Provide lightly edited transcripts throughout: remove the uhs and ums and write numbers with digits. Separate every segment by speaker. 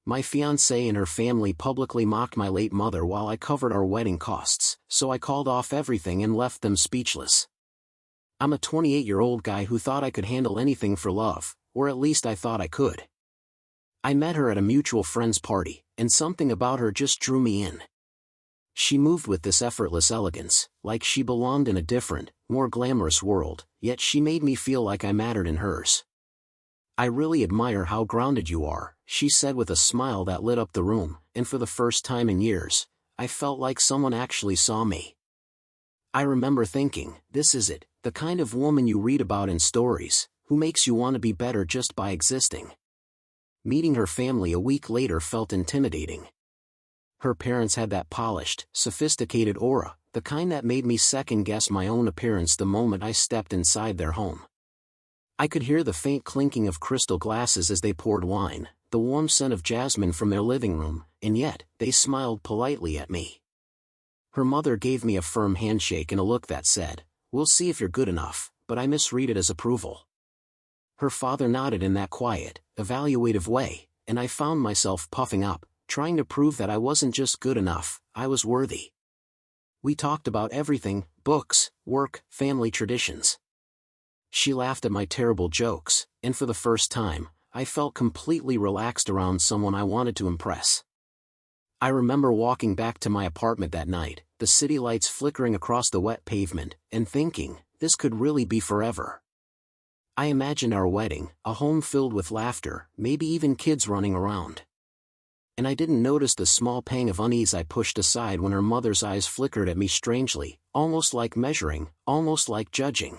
Speaker 1: My fiancée and her family publicly mocked my late mother while I covered our wedding costs, so I called off everything and left them speechless. I'm a 28-year-old guy who thought I could handle anything for love, or at least I thought I could. I met her at a mutual friend's party, and something about her just drew me in. She moved with this effortless elegance, like she belonged in a different, more glamorous world, yet she made me feel like I mattered in hers. I really admire how grounded you are, she said with a smile that lit up the room, and for the first time in years, I felt like someone actually saw me. I remember thinking, this is it, the kind of woman you read about in stories, who makes you want to be better just by existing. Meeting her family a week later felt intimidating. Her parents had that polished, sophisticated aura, the kind that made me second-guess my own appearance the moment I stepped inside their home. I could hear the faint clinking of crystal glasses as they poured wine, the warm scent of jasmine from their living room, and yet, they smiled politely at me. Her mother gave me a firm handshake and a look that said, "We'll see if you're good enough," but I misread it as approval. Her father nodded in that quiet, evaluative way, and I found myself puffing up, trying to prove that I wasn't just good enough, I was worthy. We talked about everything: books, work, family traditions. She laughed at my terrible jokes, and for the first time, I felt completely relaxed around someone I wanted to impress. I remember walking back to my apartment that night, the city lights flickering across the wet pavement, and thinking, this could really be forever. I imagined our wedding, a home filled with laughter, maybe even kids running around. And I didn't notice the small pang of unease I pushed aside when her mother's eyes flickered at me strangely, almost like measuring, almost like judging.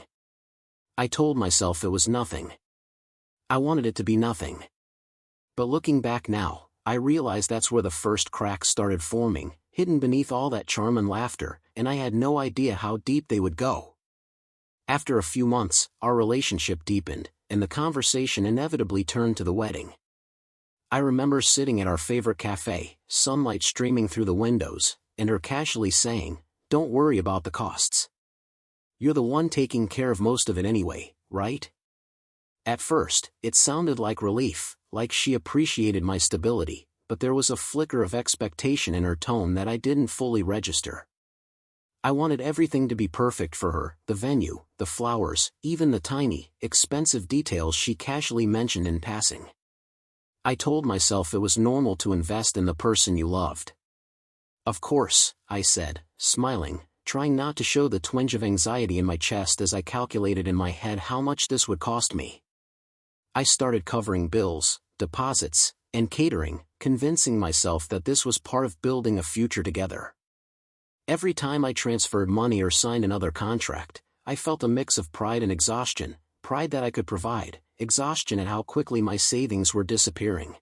Speaker 1: I told myself it was nothing. I wanted it to be nothing. But looking back now, I realize that's where the first cracks started forming, hidden beneath all that charm and laughter, and I had no idea how deep they would go. After a few months, our relationship deepened, and the conversation inevitably turned to the wedding. I remember sitting at our favorite cafe, sunlight streaming through the windows, and her casually saying, "Don't worry about the costs. You're the one taking care of most of it anyway, right?" At first, it sounded like relief, like she appreciated my stability, but there was a flicker of expectation in her tone that I didn't fully register. I wanted everything to be perfect for her: the venue, the flowers, even the tiny, expensive details she casually mentioned in passing. I told myself it was normal to invest in the person you loved. "Of course," I said, smiling, trying not to show the twinge of anxiety in my chest as I calculated in my head how much this would cost me. I started covering bills, deposits, and catering, convincing myself that this was part of building a future together. Every time I transferred money or signed another contract, I felt a mix of pride and exhaustion: pride that I could provide, exhaustion at how quickly my savings were disappearing.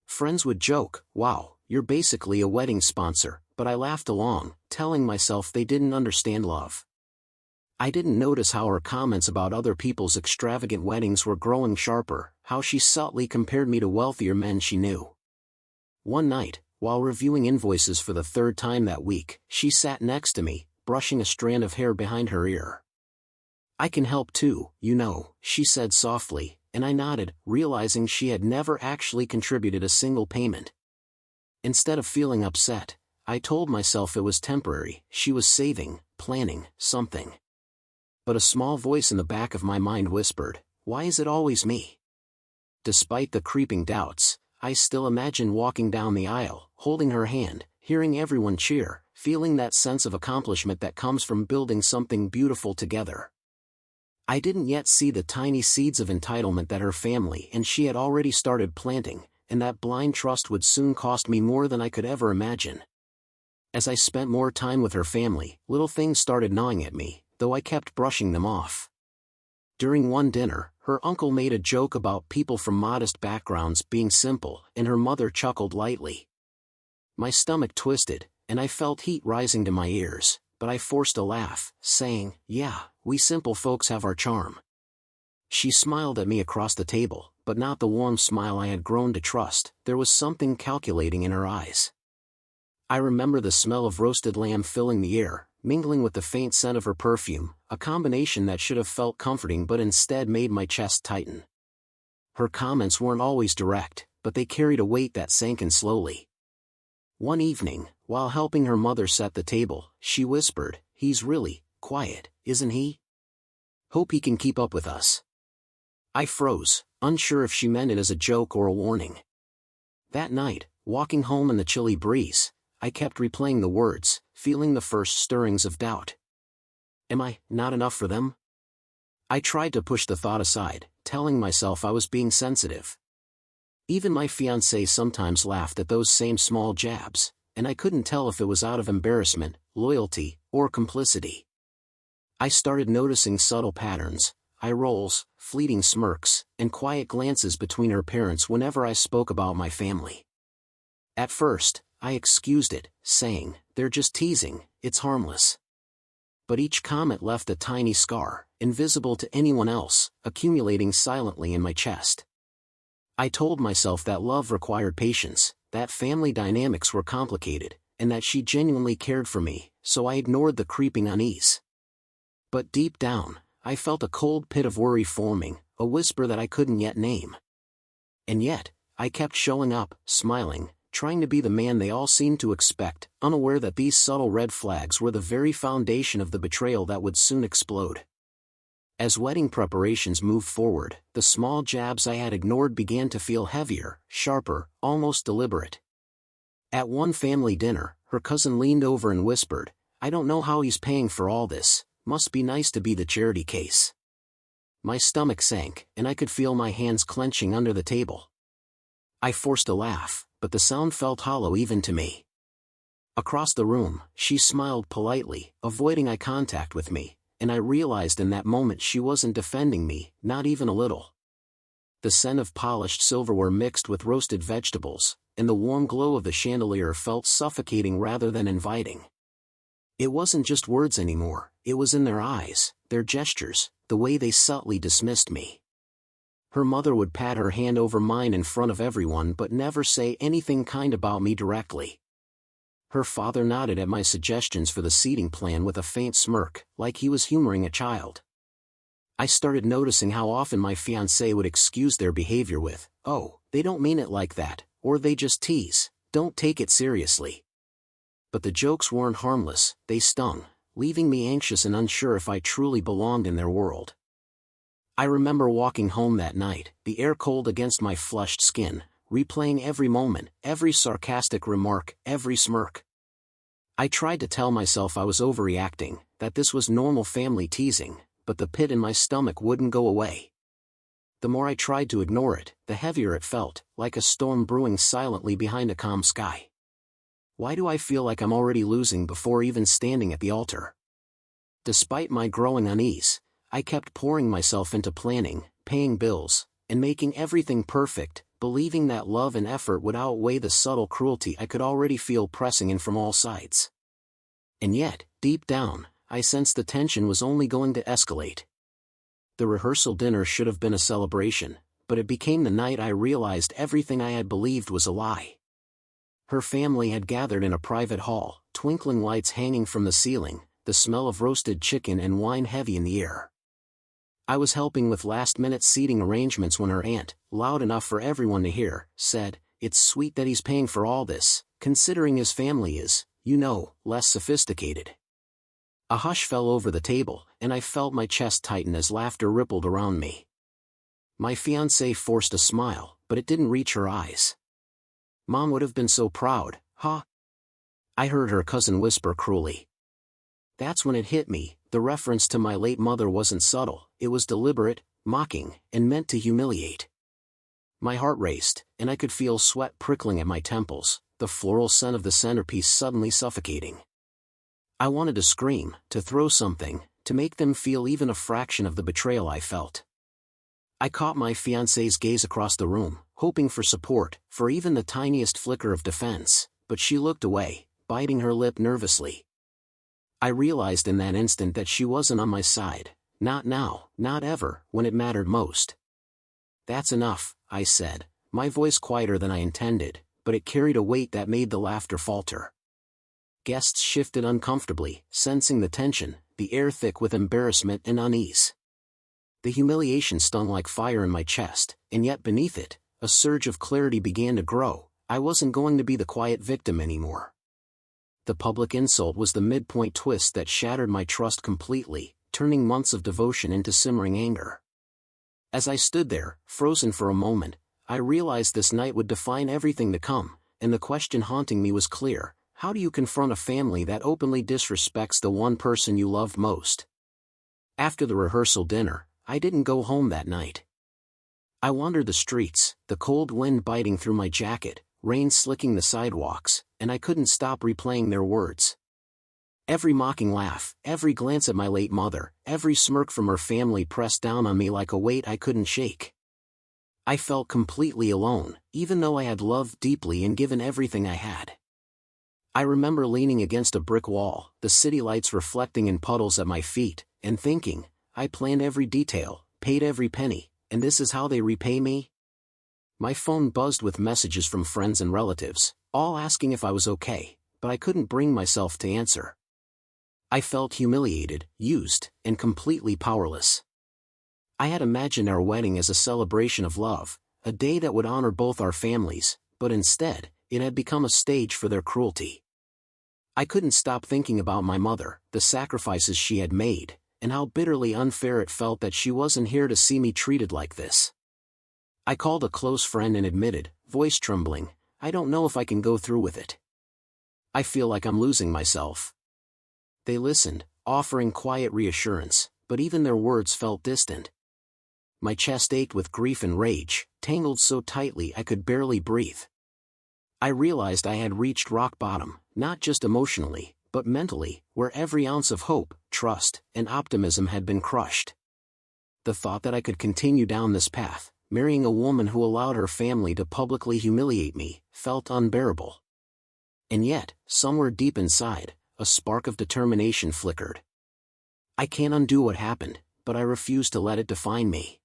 Speaker 1: Friends would joke, "Wow, you're basically a wedding sponsor," but I laughed along, telling myself they didn't understand love. I didn't notice how her comments about other people's extravagant weddings were growing sharper, how she subtly compared me to wealthier men she knew. One night, while reviewing invoices for the third time that week, she sat next to me, brushing a strand of hair behind her ear. "I can help too, you know," she said softly, and I nodded, realizing she had never actually contributed a single payment. Instead of feeling upset, I told myself it was temporary: she was saving, planning, something. But a small voice in the back of my mind whispered, "Why is it always me?" Despite the creeping doubts, I still imagined walking down the aisle, holding her hand, hearing everyone cheer, feeling that sense of accomplishment that comes from building something beautiful together. I didn't yet see the tiny seeds of entitlement that her family and she had already started planting, and that blind trust would soon cost me more than I could ever imagine. As I spent more time with her family, little things started gnawing at me, though I kept brushing them off. During one dinner, her uncle made a joke about people from modest backgrounds being simple, and her mother chuckled lightly. My stomach twisted, and I felt heat rising to my ears, but I forced a laugh, saying, "Yeah, we simple folks have our charm." She smiled at me across the table, but not the warm smile I had grown to trust. There was something calculating in her eyes. I remember the smell of roasted lamb filling the air, mingling with the faint scent of her perfume, a combination that should have felt comforting but instead made my chest tighten. Her comments weren't always direct, but they carried a weight that sank in slowly. One evening, while helping her mother set the table, she whispered, "He's really quiet, isn't he? Hope he can keep up with us." I froze, unsure if she meant it as a joke or a warning. That night, walking home in the chilly breeze, I kept replaying the words, feeling the first stirrings of doubt. Am I not enough for them? I tried to push the thought aside, telling myself I was being sensitive. Even my fiancée sometimes laughed at those same small jabs, and I couldn't tell if it was out of embarrassment, loyalty, or complicity. I started noticing subtle patterns, eye rolls, fleeting smirks, and quiet glances between her parents whenever I spoke about my family. At first, I excused it, saying, "They're just teasing, it's harmless." But each comment left a tiny scar, invisible to anyone else, accumulating silently in my chest. I told myself that love required patience, that family dynamics were complicated, and that she genuinely cared for me, so I ignored the creeping unease. But deep down, I felt a cold pit of worry forming, a whisper that I couldn't yet name. And yet, I kept showing up, smiling, trying to be the man they all seemed to expect, unaware that these subtle red flags were the very foundation of the betrayal that would soon explode. As wedding preparations moved forward, the small jabs I had ignored began to feel heavier, sharper, almost deliberate. At one family dinner, her cousin leaned over and whispered, "I don't know how he's paying for all this, must be nice to be the charity case." My stomach sank, and I could feel my hands clenching under the table. I forced a laugh, but the sound felt hollow even to me. Across the room, she smiled politely, avoiding eye contact with me, and I realized in that moment she wasn't defending me, not even a little. The scent of polished silverware mixed with roasted vegetables, and the warm glow of the chandelier felt suffocating rather than inviting. It wasn't just words anymore, it was in their eyes, their gestures, the way they subtly dismissed me. Her mother would pat her hand over mine in front of everyone but never say anything kind about me directly. Her father nodded at my suggestions for the seating plan with a faint smirk, like he was humoring a child. I started noticing how often my fiancé would excuse their behavior with, "Oh, they don't mean it like that," or "They just tease, don't take it seriously." But the jokes weren't harmless, they stung, leaving me anxious and unsure if I truly belonged in their world. I remember walking home that night, the air cold against my flushed skin, replaying every moment, every sarcastic remark, every smirk. I tried to tell myself I was overreacting, that this was normal family teasing, but the pit in my stomach wouldn't go away. The more I tried to ignore it, the heavier it felt, like a storm brewing silently behind a calm sky. Why do I feel like I'm already losing before even standing at the altar? Despite my growing unease, I kept pouring myself into planning, paying bills, and making everything perfect, believing that love and effort would outweigh the subtle cruelty I could already feel pressing in from all sides. And yet, deep down, I sensed the tension was only going to escalate. The rehearsal dinner should have been a celebration, but it became the night I realized everything I had believed was a lie. Her family had gathered in a private hall, twinkling lights hanging from the ceiling, the smell of roasted chicken and wine heavy in the air. I was helping with last-minute seating arrangements when her aunt, loud enough for everyone to hear, said, "It's sweet that he's paying for all this, considering his family is, less sophisticated." A hush fell over the table, and I felt my chest tighten as laughter rippled around me. My fiancée forced a smile, but it didn't reach her eyes. "Mom would have been so proud, huh?" I heard her cousin whisper cruelly. That's when it hit me, the reference to my late mother wasn't subtle, it was deliberate, mocking, and meant to humiliate. My heart raced, and I could feel sweat prickling at my temples, the floral scent of the centerpiece suddenly suffocating. I wanted to scream, to throw something, to make them feel even a fraction of the betrayal I felt. I caught my fiancée's gaze across the room, hoping for support, for even the tiniest flicker of defense, but she looked away, biting her lip nervously. I realized in that instant that she wasn't on my side, not now, not ever, when it mattered most. "That's enough," I said, my voice quieter than I intended, but it carried a weight that made the laughter falter. Guests shifted uncomfortably, sensing the tension, the air thick with embarrassment and unease. The humiliation stung like fire in my chest, and yet beneath it, a surge of clarity began to grow. I wasn't going to be the quiet victim anymore. The public insult was the midpoint twist that shattered my trust completely, turning months of devotion into simmering anger. As I stood there, frozen for a moment, I realized this night would define everything to come, and the question haunting me was clear: how do you confront a family that openly disrespects the one person you loved most? After the rehearsal dinner, I didn't go home that night. I wandered the streets, the cold wind biting through my jacket, rain slicking the sidewalks, and I couldn't stop replaying their words. Every mocking laugh, every glance at my late mother, every smirk from her family pressed down on me like a weight I couldn't shake. I felt completely alone, even though I had loved deeply and given everything I had. I remember leaning against a brick wall, the city lights reflecting in puddles at my feet, and thinking, I planned every detail, paid every penny, and this is how they repay me? My phone buzzed with messages from friends and relatives, all asking if I was okay, but I couldn't bring myself to answer. I felt humiliated, used, and completely powerless. I had imagined our wedding as a celebration of love, a day that would honor both our families, but instead, it had become a stage for their cruelty. I couldn't stop thinking about my mother, the sacrifices she had made, and how bitterly unfair it felt that she wasn't here to see me treated like this. I called a close friend and admitted, voice trembling, I don't know if I can go through with it. I feel like I'm losing myself. They listened, offering quiet reassurance, but even their words felt distant. My chest ached with grief and rage, tangled so tightly I could barely breathe. I realized I had reached rock bottom, not just emotionally, but mentally, where every ounce of hope, trust, and optimism had been crushed. The thought that I could continue down this path, marrying a woman who allowed her family to publicly humiliate me, felt unbearable. And yet, somewhere deep inside, a spark of determination flickered. I can't undo what happened, but I refuse to let it define me.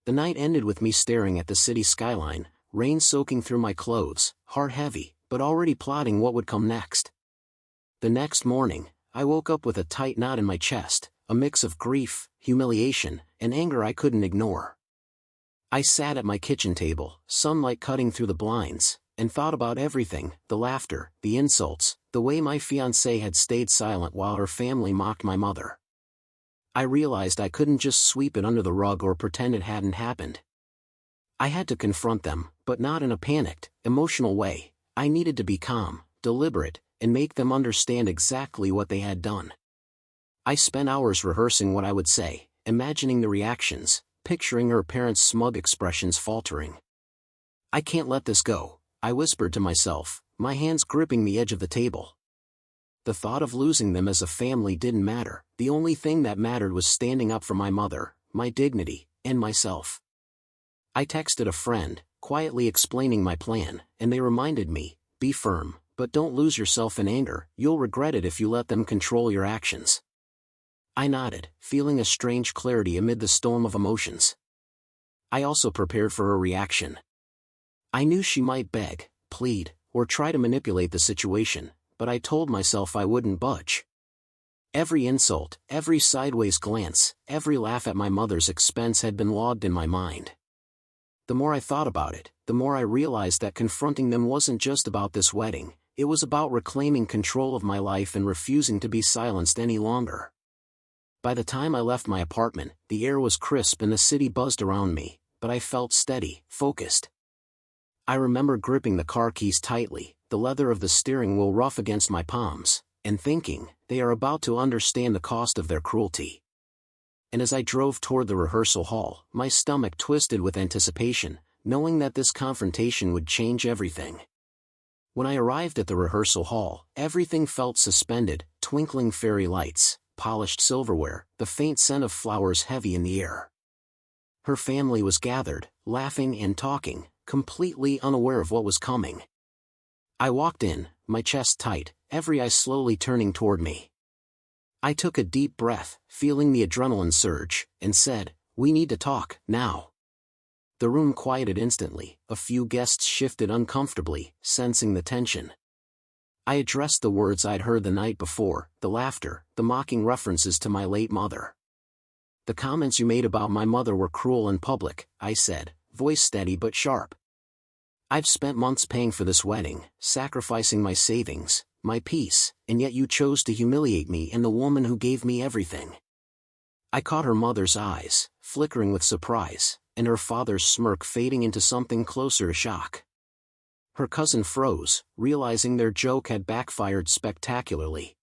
Speaker 1: The night ended with me staring at the city skyline, rain soaking through my clothes, heart heavy, but already plotting what would come next. The next morning, I woke up with a tight knot in my chest, a mix of grief, humiliation, and anger I couldn't ignore. I sat at my kitchen table, sunlight cutting through the blinds, and thought about everything: the laughter, the insults, the way my fiancée had stayed silent while her family mocked my mother. I realized I couldn't just sweep it under the rug or pretend it hadn't happened. I had to confront them, but not in a panicked, emotional way. I needed to be calm, deliberate, and make them understand exactly what they had done. I spent hours rehearsing what I would say, imagining the reactions, picturing her parents' smug expressions faltering. I can't let this go, I whispered to myself, my hands gripping the edge of the table. The thought of losing them as a family didn't matter. The only thing that mattered was standing up for my mother, my dignity, and myself. I texted a friend, quietly explaining my plan, and they reminded me, be firm, but don't lose yourself in anger, you'll regret it if you let them control your actions. I nodded, feeling a strange clarity amid the storm of emotions. I also prepared for her reaction. I knew she might beg, plead, or try to manipulate the situation, but I told myself I wouldn't budge. Every insult, every sideways glance, every laugh at my mother's expense had been logged in my mind. The more I thought about it, the more I realized that confronting them wasn't just about this wedding, it was about reclaiming control of my life and refusing to be silenced any longer. By the time I left my apartment, the air was crisp and the city buzzed around me, but I felt steady, focused. I remember gripping the car keys tightly, the leather of the steering wheel rough against my palms, and thinking, they are about to understand the cost of their cruelty. And as I drove toward the rehearsal hall, my stomach twisted with anticipation, knowing that this confrontation would change everything. When I arrived at the rehearsal hall, everything felt suspended: twinkling fairy lights, polished silverware, the faint scent of flowers heavy in the air. Her family was gathered, laughing and talking, completely unaware of what was coming. I walked in, my chest tight, every eye slowly turning toward me. I took a deep breath, feeling the adrenaline surge, and said, "We need to talk, now." The room quieted instantly, a few guests shifted uncomfortably, sensing the tension. I addressed the words I'd heard the night before, the laughter, the mocking references to my late mother. "The comments you made about my mother were cruel and public," I said, voice steady but sharp. "I've spent months paying for this wedding, sacrificing my savings, my peace, and yet you chose to humiliate me and the woman who gave me everything." I caught her mother's eyes, flickering with surprise, and her father's smirk fading into something closer to shock. Her cousin froze, realizing their joke had backfired spectacularly.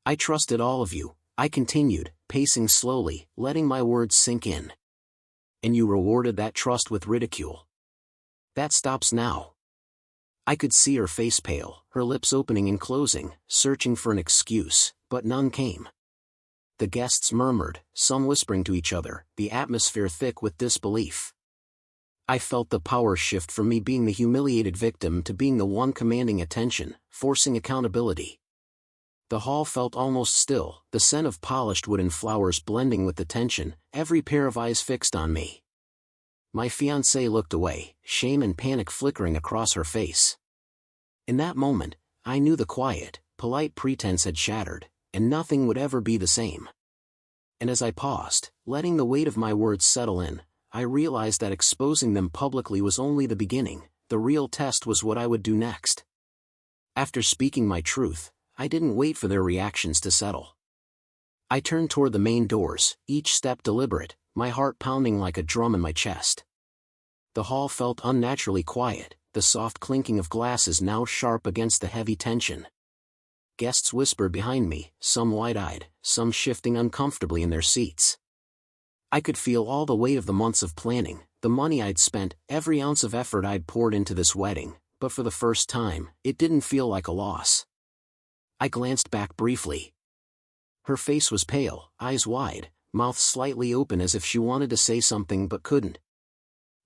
Speaker 1: "I trusted all of you," I continued, pacing slowly, letting my words sink in. "And you rewarded that trust with ridicule. That stops now." I could see her face pale, her lips opening and closing, searching for an excuse, but none came. The guests murmured, some whispering to each other, the atmosphere thick with disbelief. I felt the power shift from me being the humiliated victim to being the one commanding attention, forcing accountability. The hall felt almost still, the scent of polished wood and flowers blending with the tension, every pair of eyes fixed on me. My fiancée looked away, shame and panic flickering across her face. In that moment, I knew the quiet, polite pretense had shattered, and nothing would ever be the same. And as I paused, letting the weight of my words settle in, I realized that exposing them publicly was only the beginning. The real test was what I would do next. After speaking my truth, I didn't wait for their reactions to settle. I turned toward the main doors, each step deliberate, my heart pounding like a drum in my chest. The hall felt unnaturally quiet, the soft clinking of glasses now sharp against the heavy tension. Guests whispered behind me, some wide-eyed, some shifting uncomfortably in their seats. I could feel all the weight of the months of planning, the money I'd spent, every ounce of effort I'd poured into this wedding, but for the first time, it didn't feel like a loss. I glanced back briefly. Her face was pale, eyes wide, mouth slightly open as if she wanted to say something but couldn't.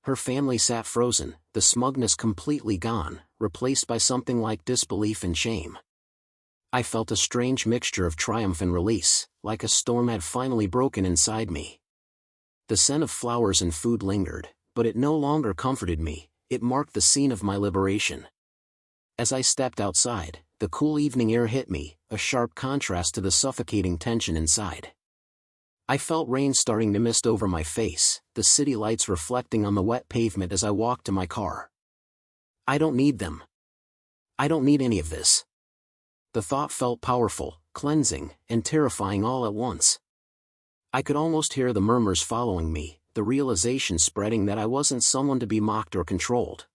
Speaker 1: Her family sat frozen, the smugness completely gone, replaced by something like disbelief and shame. I felt a strange mixture of triumph and release, like a storm had finally broken inside me. The scent of flowers and food lingered, but it no longer comforted me, it marked the scene of my liberation. As I stepped outside, the cool evening air hit me, a sharp contrast to the suffocating tension inside. I felt rain starting to mist over my face, the city lights reflecting on the wet pavement as I walked to my car. I don't need them. I don't need any of this. The thought felt powerful, cleansing, and terrifying all at once. I could almost hear the murmurs following me, the realization spreading that I wasn't someone to be mocked or controlled.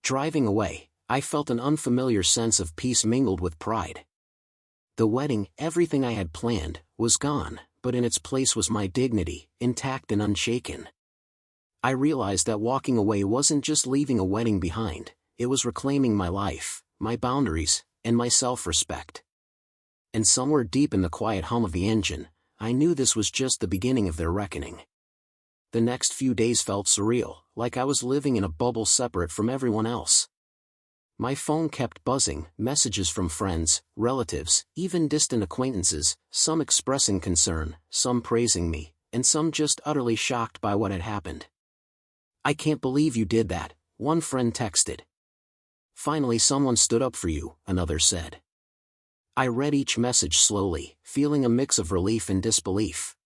Speaker 1: Driving away, I felt an unfamiliar sense of peace mingled with pride. The wedding, everything I had planned, was gone, but in its place was my dignity, intact and unshaken. I realized that walking away wasn't just leaving a wedding behind, it was reclaiming my life, my boundaries, and my self-respect. And somewhere deep in the quiet hum of the engine, I knew this was just the beginning of their reckoning. The next few days felt surreal, like I was living in a bubble separate from everyone else. My phone kept buzzing, messages from friends, relatives, even distant acquaintances, some expressing concern, some praising me, and some just utterly shocked by what had happened. "I can't believe you did that," one friend texted. "Finally someone stood up for you," another said. I read each message slowly, feeling a mix of relief and disbelief.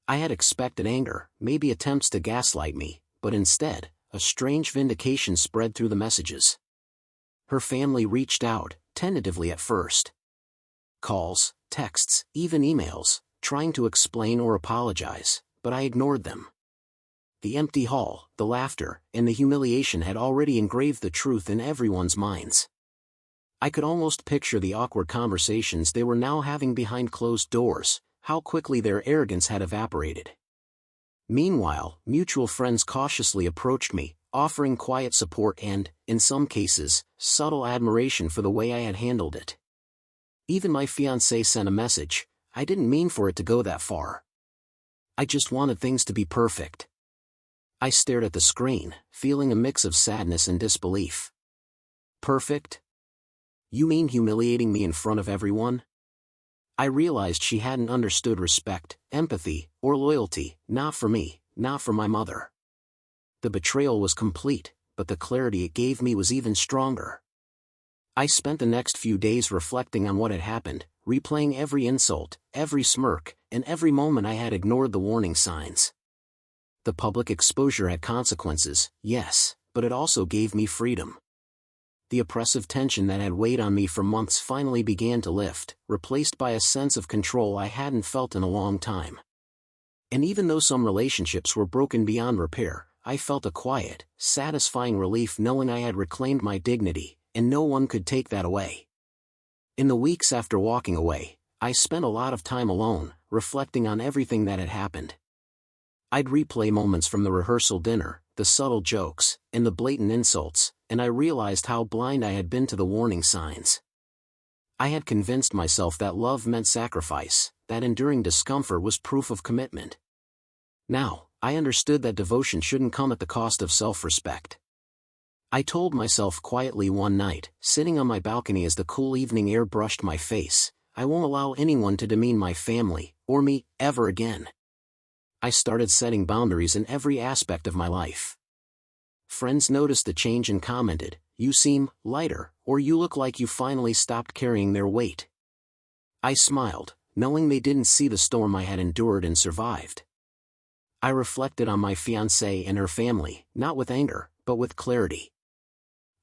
Speaker 1: I had expected anger, maybe attempts to gaslight me, but instead, a strange vindication spread through the messages. Her family reached out, tentatively at first. Calls, texts, even emails, trying to explain or apologize, but I ignored them. The empty hall, the laughter, and the humiliation had already engraved the truth in everyone's minds. I could almost picture the awkward conversations they were now having behind closed doors, how quickly their arrogance had evaporated. Meanwhile, mutual friends cautiously approached me, offering quiet support and, in some cases, subtle admiration for the way I had handled it. Even my fiancée sent a message. "I didn't mean for it to go that far. I just wanted things to be perfect." I stared at the screen, feeling a mix of sadness and disbelief. Perfect? You mean humiliating me in front of everyone? I realized she hadn't understood respect, empathy, or loyalty, not for me, not for my mother. The betrayal was complete, but the clarity it gave me was even stronger. I spent the next few days reflecting on what had happened, replaying every insult, every smirk, and every moment I had ignored the warning signs. The public exposure had consequences, yes, but it also gave me freedom. The oppressive tension that had weighed on me for months finally began to lift, replaced by a sense of control I hadn't felt in a long time. And even though some relationships were broken beyond repair, I felt a quiet, satisfying relief knowing I had reclaimed my dignity, and no one could take that away. In the weeks after walking away, I spent a lot of time alone, reflecting on everything that had happened. I'd replay moments from the rehearsal dinner, the subtle jokes, and the blatant insults, and I realized how blind I had been to the warning signs. I had convinced myself that love meant sacrifice, that enduring discomfort was proof of commitment. Now, I understood that devotion shouldn't come at the cost of self-respect. I told myself quietly one night, sitting on my balcony as the cool evening air brushed my face, I won't allow anyone to demean my family, or me, ever again. I started setting boundaries in every aspect of my life. Friends noticed the change and commented, "You seem lighter," or "You look like you finally stopped carrying their weight." I smiled, knowing they didn't see the storm I had endured and survived. I reflected on my fiancée and her family, not with anger, but with clarity.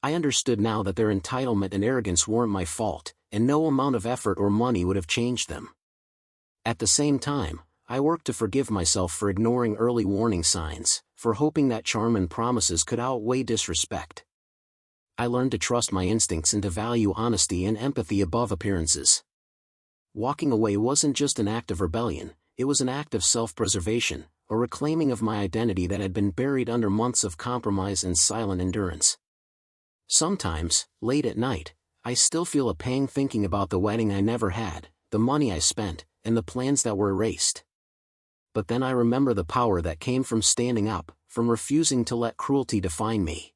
Speaker 1: I understood now that their entitlement and arrogance weren't my fault, and no amount of effort or money would have changed them. At the same time, I worked to forgive myself for ignoring early warning signs, for hoping that charm and promises could outweigh disrespect. I learned to trust my instincts and to value honesty and empathy above appearances. Walking away wasn't just an act of rebellion, it was an act of self-preservation, a reclaiming of my identity that had been buried under months of compromise and silent endurance. Sometimes, late at night, I still feel a pang thinking about the wedding I never had, the money I spent, and the plans that were erased. But then I remember the power that came from standing up, from refusing to let cruelty define me.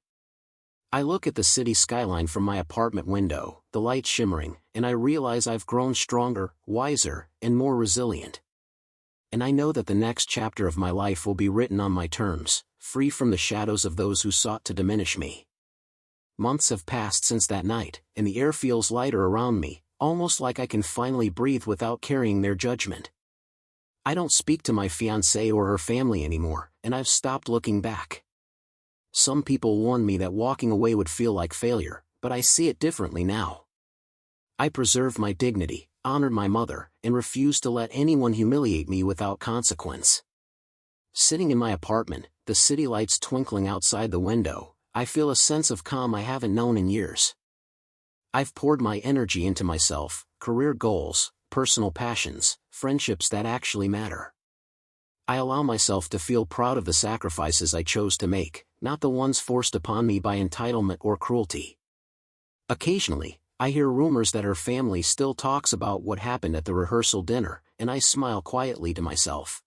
Speaker 1: I look at the city skyline from my apartment window, the lights shimmering, and I realize I've grown stronger, wiser, and more resilient. And I know that the next chapter of my life will be written on my terms, free from the shadows of those who sought to diminish me. Months have passed since that night, and the air feels lighter around me, almost like I can finally breathe without carrying their judgment. I don't speak to my fiancée or her family anymore, and I've stopped looking back. Some people warned me that walking away would feel like failure, but I see it differently now. I preserved my dignity, honored my mother, and refused to let anyone humiliate me without consequence. Sitting in my apartment, the city lights twinkling outside the window, I feel a sense of calm I haven't known in years. I've poured my energy into myself, career goals, personal passions, friendships that actually matter. I allow myself to feel proud of the sacrifices I chose to make, not the ones forced upon me by entitlement or cruelty. Occasionally, I hear rumors that her family still talks about what happened at the rehearsal dinner, and I smile quietly to myself.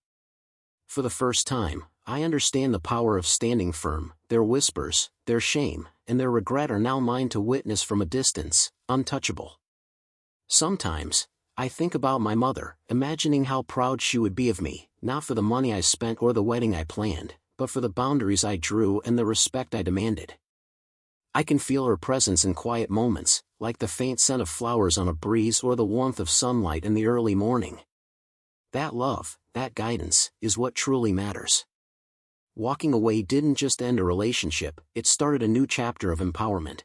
Speaker 1: For the first time, I understand the power of standing firm. Their whispers, their shame, and their regret are now mine to witness from a distance, untouchable. Sometimes, I think about my mother, imagining how proud she would be of me, not for the money I spent or the wedding I planned, but for the boundaries I drew and the respect I demanded. I can feel her presence in quiet moments, like the faint scent of flowers on a breeze or the warmth of sunlight in the early morning. That love, that guidance, is what truly matters. Walking away didn't just end a relationship, it started a new chapter of empowerment.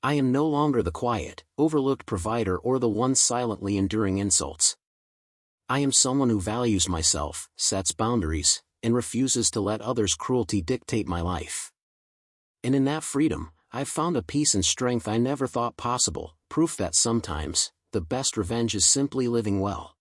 Speaker 1: I am no longer the quiet, overlooked provider or the one silently enduring insults. I am someone who values myself, sets boundaries, and refuses to let others' cruelty dictate my life. And in that freedom, I've found a peace and strength I never thought possible, proof that sometimes, the best revenge is simply living well.